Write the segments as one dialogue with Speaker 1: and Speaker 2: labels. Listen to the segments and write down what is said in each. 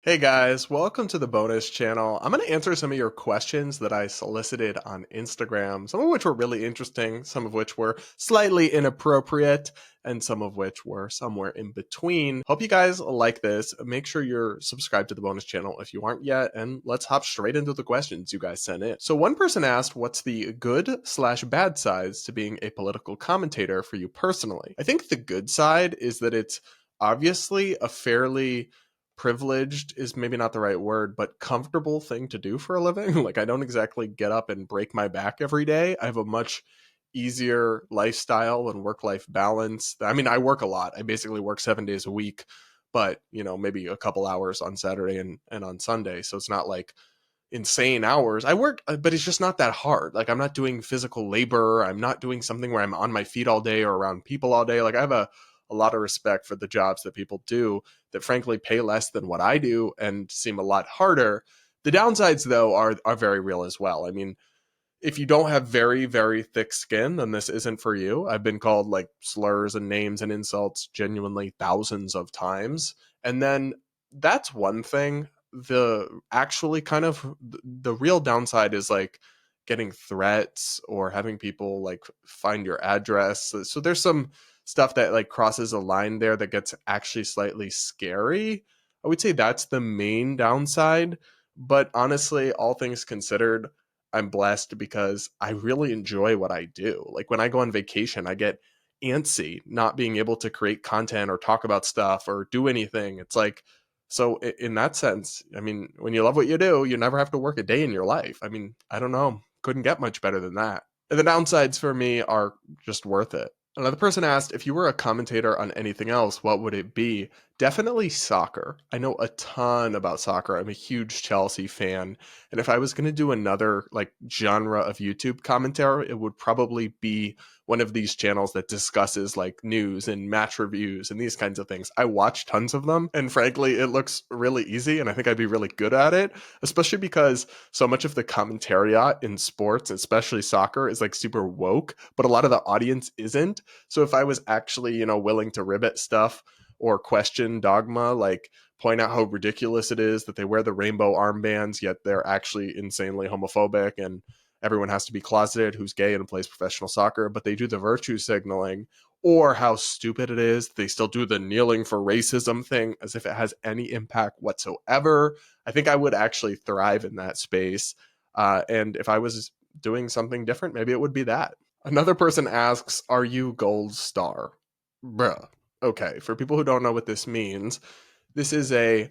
Speaker 1: Hey guys, welcome to the bonus channel. I'm going to answer some of your questions that I solicited on Instagram, some of which were really interesting, some of which were slightly inappropriate, and some of which were somewhere in between. Hope you guys like this. Make sure you're subscribed to the bonus channel if you aren't yet, and let's hop straight into the questions you guys sent in. So one person asked, what's the good/bad sides to being a political commentator for you personally? I think the good side is that it's obviously a fairly privileged is maybe not the right word, but comfortable thing to do for a living. Like, I don't exactly get up and break my back every day. I have a much easier lifestyle and work life balance. I mean, I work a lot. I basically work 7 days a week, but maybe a couple hours on Saturday and on Sunday. So it's not like insane hours. I work, but it's just not that hard. Like, I'm not doing physical labor. I'm not doing something where I'm on my feet all day or around people all day. Like, I have a lot of respect for the jobs that people do that frankly pay less than what I do and seem a lot harder. The downsides, though, are very real as well. I mean, if you don't have very, very thick skin, then this isn't for you. I've been called like slurs and names and insults genuinely thousands of times. And then that's one thing. The actually kind of the real downside is like getting threats or having people like find your address. So there's some stuff that like crosses a line there that gets actually slightly scary. I would say that's the main downside. But honestly, all things considered, I'm blessed because I really enjoy what I do. Like when I go on vacation, I get antsy not being able to create content or talk about stuff or do anything. It's like, so in that sense, I mean, when you love what you do, you never have to work a day in your life. I mean, I don't know, couldn't get much better than that. And the downsides for me are just worth it. Another person asked, if you were a commentator on anything else, what would it be? Definitely soccer. I know a ton about soccer. I'm a huge Chelsea fan. And if I was going to do another like genre of YouTube commentary, it would probably be one of these channels that discusses like news and match reviews and these kinds of things. I watch tons of them, and frankly, it looks really easy, and I think I'd be really good at it, especially because so much of the commentariat in sports, especially soccer, is like super woke, but a lot of the audience isn't. So if I was actually, willing to ribbit stuff or question dogma, like point out how ridiculous it is that they wear the rainbow armbands, yet they're actually insanely homophobic and everyone has to be closeted who's gay and plays professional soccer, but they do the virtue signaling, or how stupid it is they still do the kneeling for racism thing as if it has any impact whatsoever. I think I would actually thrive in that space. And if I was doing something different, maybe it would be that. Another person asks, are you gold star? Bruh. Okay, for people who don't know what this means, this is a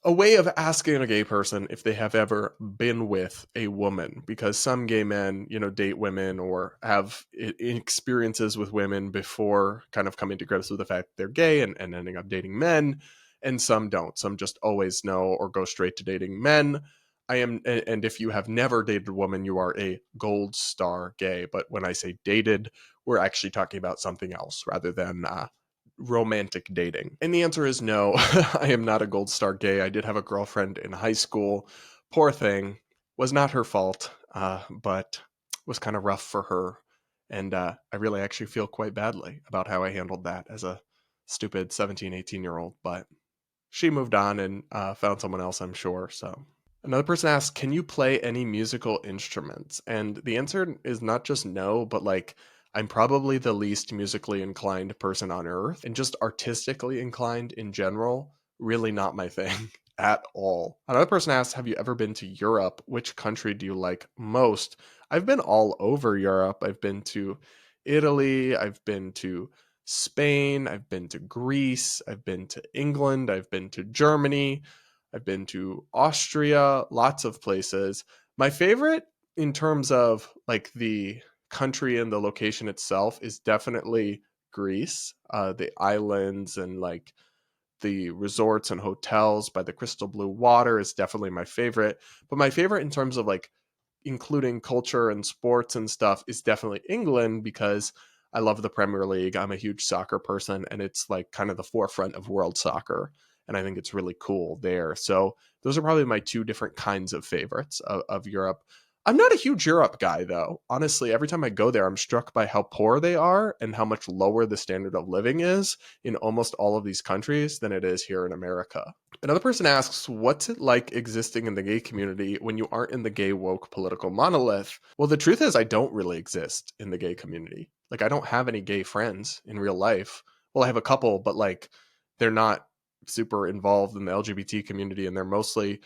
Speaker 1: way of asking a gay person if they have ever been with a woman, because some gay men, date women or have experiences with women before kind of coming to grips with the fact they're gay and ending up dating men, and some don't. Some just always know or go straight to dating men. And if you have never dated a woman, you are a gold star gay. But when I say dated, we're actually talking about something else rather than romantic dating? And the answer is no. I am not a gold star gay. I did have a girlfriend in high school. Poor thing. Was not her fault, but was kind of rough for her. And I really actually feel quite badly about how I handled that as a stupid 17, 18-year-old. But she moved on and found someone else, I'm sure. So another person asked, can you play any musical instruments? And the answer is not just no, but like I'm probably the least musically inclined person on earth, and just artistically inclined in general, really not my thing at all. Another person asked, have you ever been to Europe? Which country do you like most? I've been all over Europe. I've been to Italy, I've been to Spain, I've been to Greece, I've been to England, I've been to Germany, I've been to Austria, lots of places. My favorite in terms of like the country and the location itself is definitely Greece. The islands and like the resorts and hotels by the crystal blue water is definitely my favorite. But my favorite in terms of like including culture and sports and stuff is definitely England, because I love the Premier League. I'm a huge soccer person, and it's like kind of the forefront of world soccer. And I think it's really cool there. So those are probably my two different kinds of favorites of Europe. I'm not a huge Europe guy, though. Honestly, every time I go there, I'm struck by how poor they are and how much lower the standard of living is in almost all of these countries than it is here in America. Another person asks, what's it like existing in the gay community when you aren't in the gay woke political monolith? Well, the truth is I don't really exist in the gay community. Like, I don't have any gay friends in real life. Well, I have a couple, but like they're not super involved in the LGBT community, and they're mostly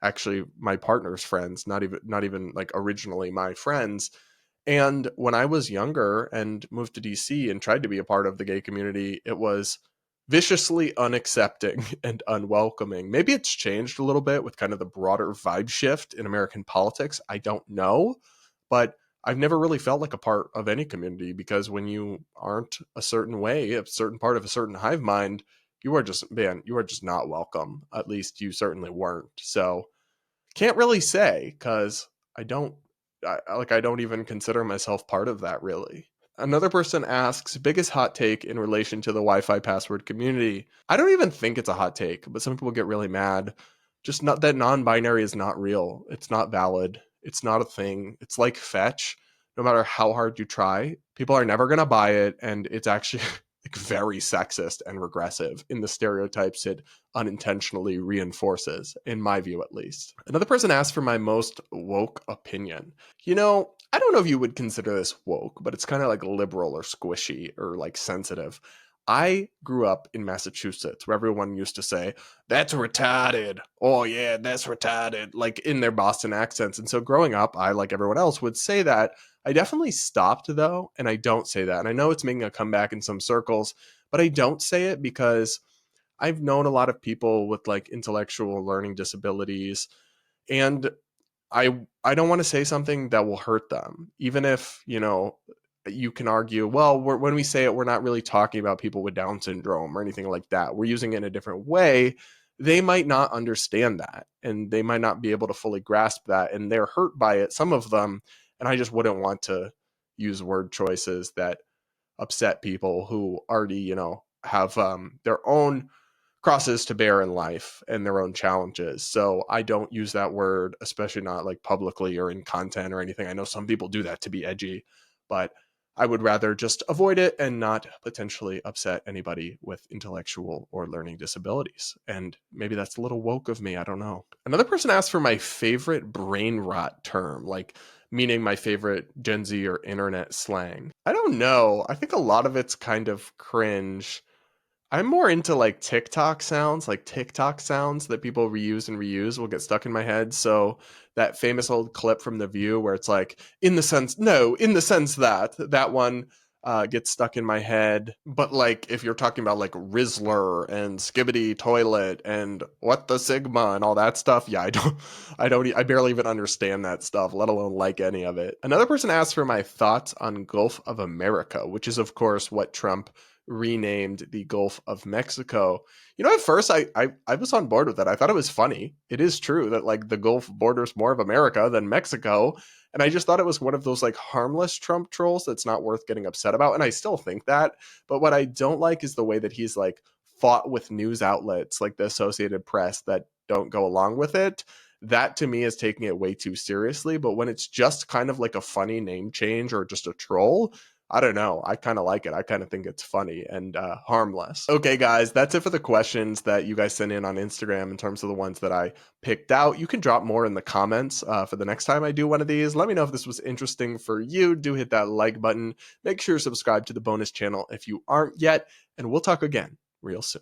Speaker 1: actually my partner's friends, not even like originally my friends. And when I was younger and moved to DC and tried to be a part of the gay community, it was viciously unaccepting and unwelcoming. Maybe it's changed a little bit with kind of the broader vibe shift in American politics. I don't know, but I've never really felt like a part of any community, because when you aren't a certain way, a certain part of a certain hive mind, you are just, man, you are just not welcome. At least you certainly weren't. So can't really say, because I don't I don't even consider myself part of that really. Another person asks, biggest hot take in relation to the Wi-Fi password community. I don't even think it's a hot take, but some people get really mad. Just not that non-binary is not real. It's not valid. It's not a thing. It's like fetch. No matter how hard you try, people are never going to buy it, and it's actually like very sexist and regressive in the stereotypes it unintentionally reinforces, in my view at least. Another person asked for my most woke opinion. I don't know if you would consider this woke, but it's kind of like liberal or squishy or like sensitive. I grew up in Massachusetts, where everyone used to say, that's retarded. Oh, yeah, that's retarded, like in their Boston accents. And so growing up, I, like everyone else, would say that. I definitely stopped, though, and I don't say that. And I know it's making a comeback in some circles, but I don't say it because I've known a lot of people with like intellectual learning disabilities, and I don't want to say something that will hurt them, even if, you can argue, well, when we say it, we're not really talking about people with Down syndrome or anything like that. We're using it in a different way. They might not understand that, and they might not be able to fully grasp that, and they're hurt by it, some of them. And I just wouldn't want to use word choices that upset people who already, have their own crosses to bear in life and their own challenges. So I don't use that word, especially not like publicly or in content or anything. I know some people do that to be edgy, but I would rather just avoid it and not potentially upset anybody with intellectual or learning disabilities. And maybe that's a little woke of me. I don't know. Another person asked for my favorite brain rot term, like meaning my favorite Gen Z or internet slang. I don't know. I think a lot of it's kind of cringe. I'm more into like TikTok sounds that people reuse and reuse will get stuck in my head. So that famous old clip from The View where it's like, in the sense, no, in the sense that one gets stuck in my head. But like, if you're talking about like Rizzler and Skibbity Toilet and what the Sigma and all that stuff, yeah, I barely even understand that stuff, let alone like any of it. Another person asked for my thoughts on Gulf of America, which is of course what Trump renamed the Gulf of Mexico. At first I was on board with it. I thought it was funny. It is true that like the Gulf borders more of America than Mexico. And I just thought it was one of those like harmless Trump trolls that's not worth getting upset about. And I still think that. But what I don't like is the way that he's like fought with news outlets like the Associated Press that don't go along with it. That to me is taking it way too seriously. But when it's just kind of like a funny name change or just a troll, I don't know. I kind of like it. I kind of think it's funny and harmless. Okay, guys, that's it for the questions that you guys sent in on Instagram in terms of the ones that I picked out. You can drop more in the comments for the next time I do one of these. Let me know if this was interesting for you. Do hit that like button. Make sure to subscribe to the bonus channel if you aren't yet, and we'll talk again real soon.